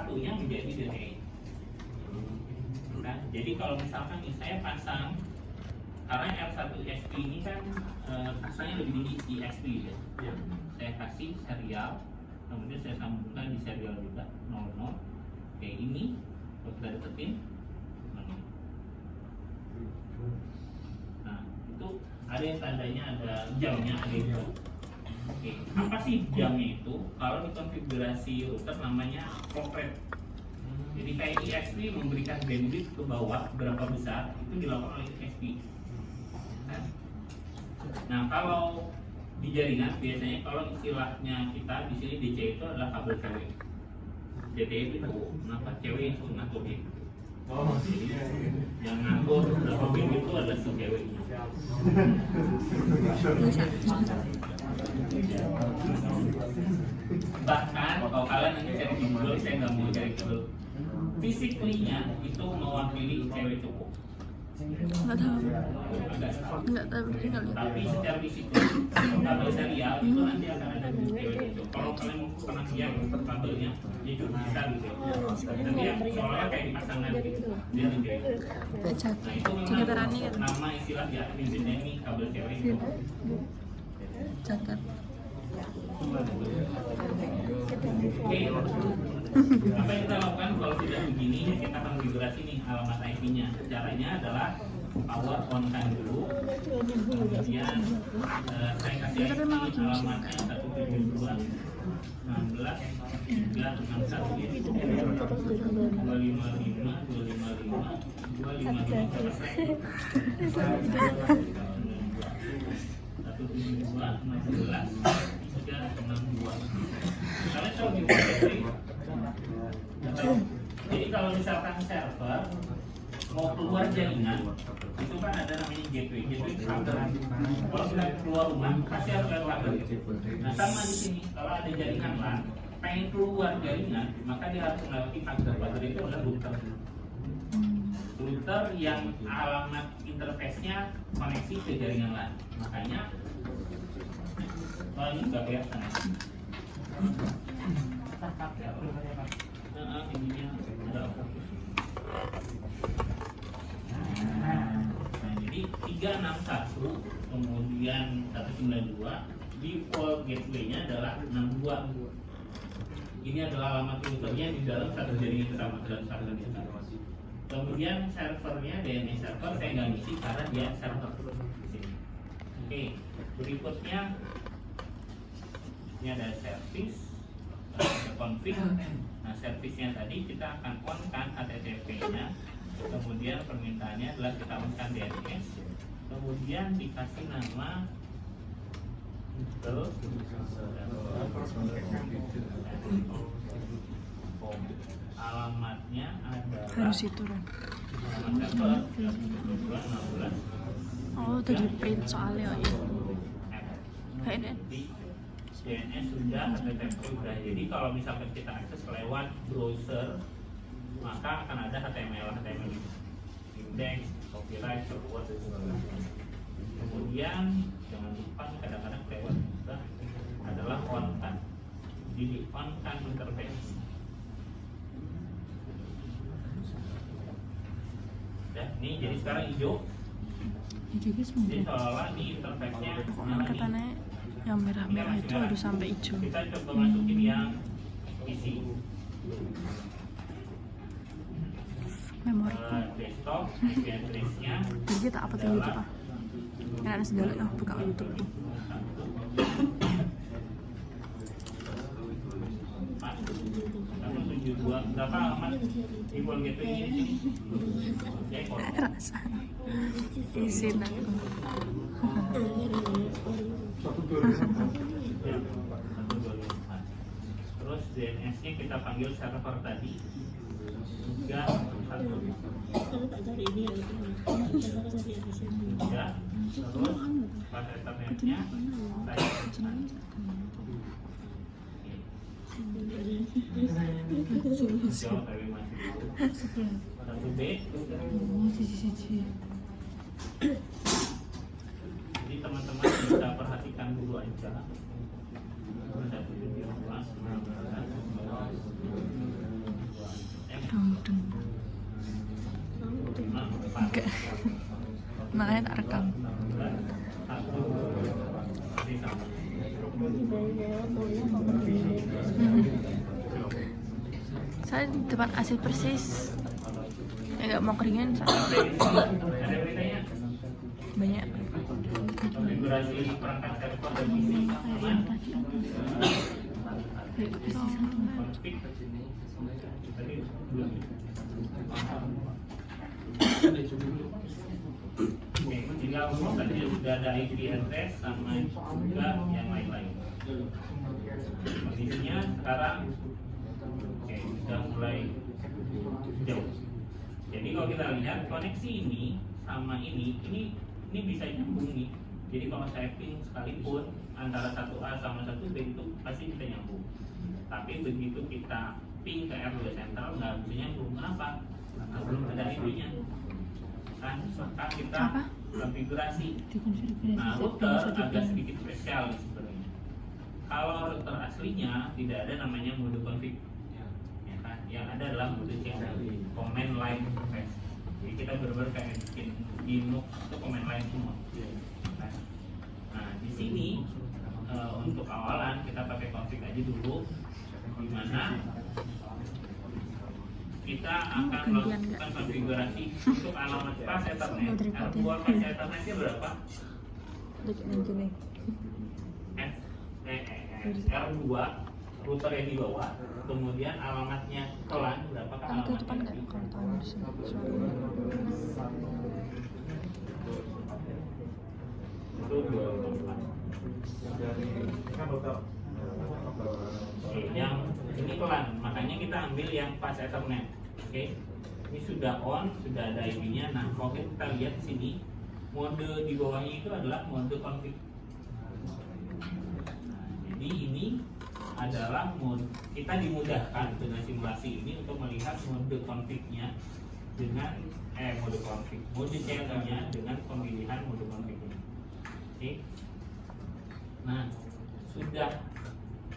satunya menjadi DTE. Nah, jadi kalau misalkan nih saya pasang, karena R1XP ini kan pasangnya lebih tinggi di XP ya. Saya kasih serial, kemudian saya sambungkan di serial juga 00. Oke, ini kalau kita deketin. Nah, itu ada yang tandanya, ada jamnya, ada itu. Oke, apa sih jamnya itu? Kalau di konfigurasi router namanya clock rate. Jadi kayak IXP memberikan bandwidth ke bawah berapa besar, itu dilakukan oleh IXP. Nah, kalau di jaringan biasanya kalau istilahnya kita di sini DC itu adalah kabel cewek. DTE itu kenapa cewek yang suka ngatur ya? Jadi yang ngatur berapa bandwidth itu adalah si ceweknya. Bahkan kalau kalian nanti cari di Google, saya nggak mau cari Google, physically-nya itu mewakili cewek cowok. Nggak tahu Tapi secara fisik kabel serial itu nanti akan ada di cewek cowok. Kalau kalian mau pernah lihat kabelnya dia cukup besar gitu ya. Nanti ya soalnya kayak dipasang nanti dia di cewek. Nah itu memang nama istilah ya ini kabel cewek itu. Jaket. Oke, apa yang kita lakukan kalau sudah begini? Kita konfigurasi nih alamat IP-nya. Caranya adalah power on kan dulu. Kemudian saya kasih IP alamatnya 172 16 361 255 Kalian tahu di jadi kalau misalkan server mau keluar jaringan itu kan ada namanya gateway kabel. Kalau kita keluar rumah pasti harus lewat kabel. Nah sama di sini kalau ada jaringan LAN pengen keluar jaringan maka dia harus melewati kabel. Kabel itu adalah router yang alamat interface-nya koneksi ke jaringan LAN. Makanya ini nggak kelihatan. Ininya ada fokus. Nah, jadi 361 kemudian 192 default gateway-nya adalah 62. Ini adalah alamat routernya di dalam satu jaringan sama dalam satu jaringan. Kemudian servernya DNS server saya nggak ngisi karena dia server di sini. Oke, berikutnya ini ada service, ada config. Nah, servisnya tadi kita akan on kan HTTP-nya. Kemudian permintaannya adalah kita on kan DNS. Kemudian dikasih nama terus alamatnya adalah harus itu kan. Alamat server 2216. Oh, tadi print soalnya ya. HNN. DNS sudah, HTTP sudah. Jadi kalau misalkan kita akses lewat browser, maka akan ada HTML index, copyright, server, dan sebagainya. Kemudian jangan lupa kadang-kadang lewat juga adalah on kan. Jadi on kan interface. Ya, ini jadi sekarang hijau. Jadi seolah-olah ini interface-nya katanya yang merah-merah itu harus sampai hijau. Kita coba masukin yang isi memori desktop, address-nya. jadi kita apa tuh YouTube ah? Kan ada segala buka YouTube. Berapa alamat default gateway ini? Rasa izin aku. Terus DNS-nya kita panggil server tadi 3 1 ya. Terus pada eternetnya saya jauh tapi masih dulu 1B. Jadi teman-teman bisa perhatikan dulu aja. 172 19 makanya tak rekam. Saya di depan AC persis. Ya nggak mau keringan soalnya. Banyak. Konfigurasi perangkat telepon dan PC aman. Konfig tadi belum. Oke, tinggal tadi sudah ada IP address sama juga yang lain-lain. Kondisinya sekarang oke, sudah mulai jauh. Jadi kalau kita lihat koneksi ini sama ini bisa nyambung nih. Jadi kalau saya ping sekalipun antara satu A sama satu B itu pasti bisa nyambung. Tapi begitu kita ping ke R2 sentral nggak bisa nyambung. Kenapa? Karena belum ada IP-nya. Kan kita konfigurasi. Nah, router agak sedikit spesial sebenarnya. Kalau router aslinya tidak ada namanya mode config. Ya kan? Yang ada adalah mode channel, command line interface. Jadi kita benar-benar kayak bikin Linux itu command line semua. Nah, di sini untuk awalan kita pakai config aja dulu, di mana kita akan melakukan konfigurasi untuk alamat pas Ethernet. R2 pas Ethernetnya berapa? R2 router yang di bawah, kemudian alamatnya LAN berapa kan alamatnya? Itu 24. Oke, yang ini LAN, makanya kita ambil yang pas Ethernet. Oke, ini sudah on, sudah ada IP-nya. Nah, kalau kita lihat di sini, mode di bawahnya itu adalah mode config. Jadi ini adalah mode, kita dimudahkan dengan simulasi ini untuk melihat mode config-nya dengan mode config, mode channel-nya dengan pemilihan mode config-nya. Oke. Nah, sudah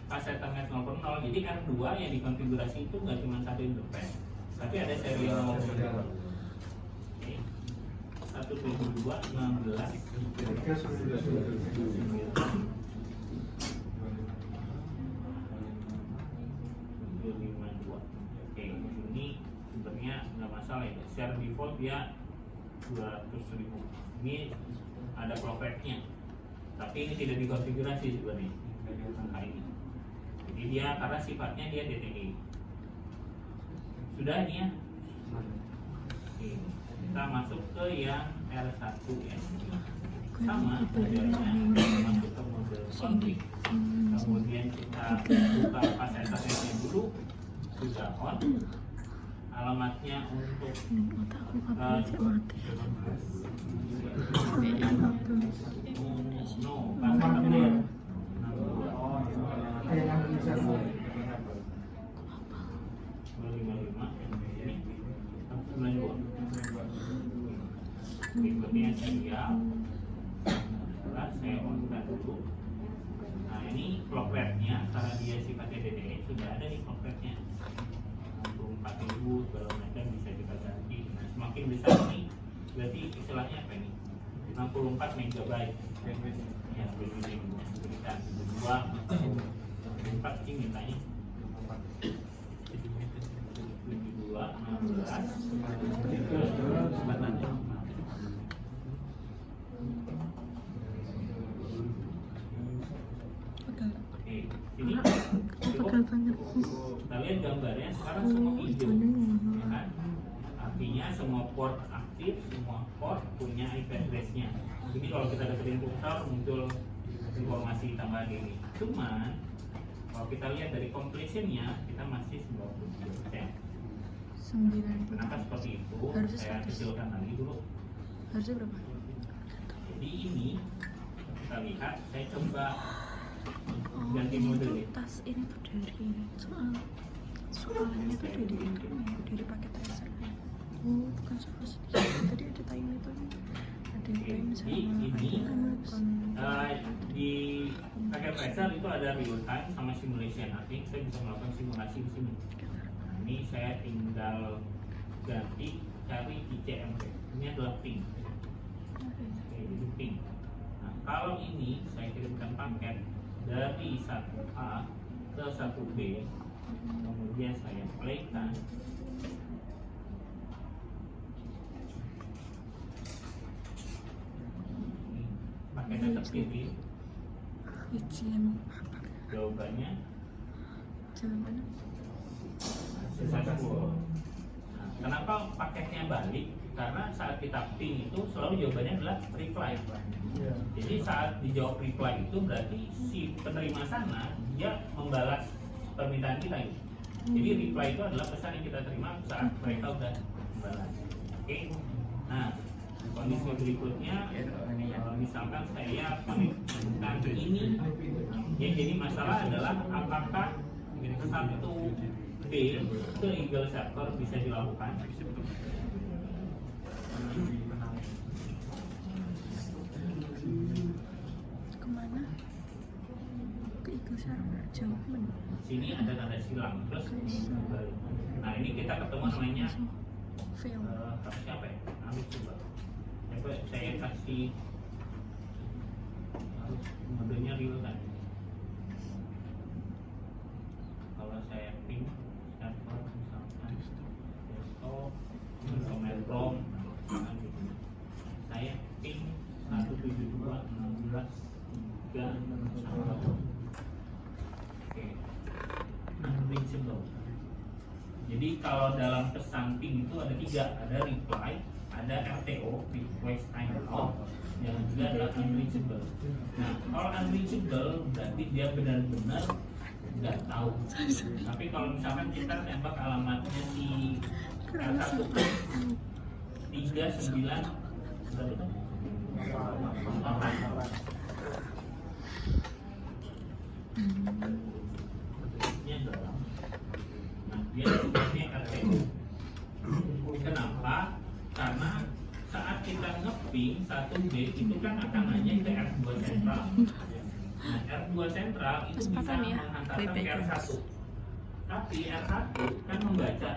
pas Ethernet 0.0, jadi R2 yang dikonfigurasi itu nggak cuma satu interface, tapi ada serial nomor. Oke. 172.16.52. Oke, ini sebenarnya nggak masalah ya. Share default dia 200.000. Ini ada clockback-nya, tapi ini tidak dikonfigurasi sebenarnya angka ini. Jadi dia karena sifatnya dia DTE. Sudah ini ya. Oke, kita masuk ke yang R1 ya. Sama modelnya, kita masuk ke model config. Kemudian kita buka pas Ethernet dulu, sudah on. Alamatnya untuk no, pas Ethernet 255 berikutnya serial. Saya on-kan dulu. Nah, ini clock rate-nya karena dia sifatnya DDE sudah ada nih clock rate-nya 64.000 segala macam bisa kita ganti. Nah, semakin besar nih berarti istilahnya apa ini 64 megabyte ya, berikan 2 4 ini mintanya 72 16 ini cukup. Kita lihat gambarnya sekarang semua hijau, ya kan? Artinya semua port aktif, semua port punya IP address-nya. Jadi kalau kita deketin pulsar muncul informasi tambahan ini. Cuman kalau kita lihat dari completion-nya kita masih 90%. Kenapa seperti itu? Saya kecilkan lagi dulu. Harusnya berapa? Jadi ini kita lihat, saya coba ganti mode nih. Tas ini tuh dari soalnya tuh dari paket tracer. Oh, bukan soal tadi ada time itu ada time sama ini di paket tracer itu ada real time sama simulation. Artinya kita bisa melakukan simulasi di sini. Nah, ini saya tinggal ganti cari ICMP. Ini adalah ping. Oke, jadi ping. Nah, kalau ini saya kirimkan paket dari 1A ke 1B, kemudian saya playkan. Ini paketnya terpilih, Izin jawabannya jawabannya successful. Nah, kenapa paketnya balik? Karena saat kita ping itu selalu jawabannya adalah reply. Jadi saat dijawab reply itu berarti si penerima sana dia membalas permintaan kita gitu. Jadi reply itu adalah pesan yang kita terima saat mereka udah membalas. Oke. Nah, kondisi berikutnya misalkan saya menentukan ini, ya, jadi masalah adalah apakah satu B ke Eagle server bisa dilakukan. kemana? Ke Eagle Server jauh men. Sini ada tanda silang terus balik. Nah, ini kita ketemu namanya Fail. harusnya apa ya? Ambil coba. Saya kasih harus modenya real kan. Kalau saya ping server misalkan desktop command prompt, misalkan gitu. Saya ping 172.16.3. Oke. Unreachable. Jadi kalau dalam pesan ping itu ada 3, ada reply, ada RTO, request time out, yang juga adalah unreachable. Nah, kalau unreachable berarti dia benar-benar nggak tahu. Tapi kalau misalkan kita tembak alamatnya di R1 39 berapa? 8. Ini adalah, nah dia sebenarnya RTO. Kenapa? Karena saat kita ngeping 1B itu kan akan nanya ke R2 sentral. Nah, R2 sentral itu bisa Kesempatan ya, menghantarkan ke bebek. R1. Tapi R1 kan membaca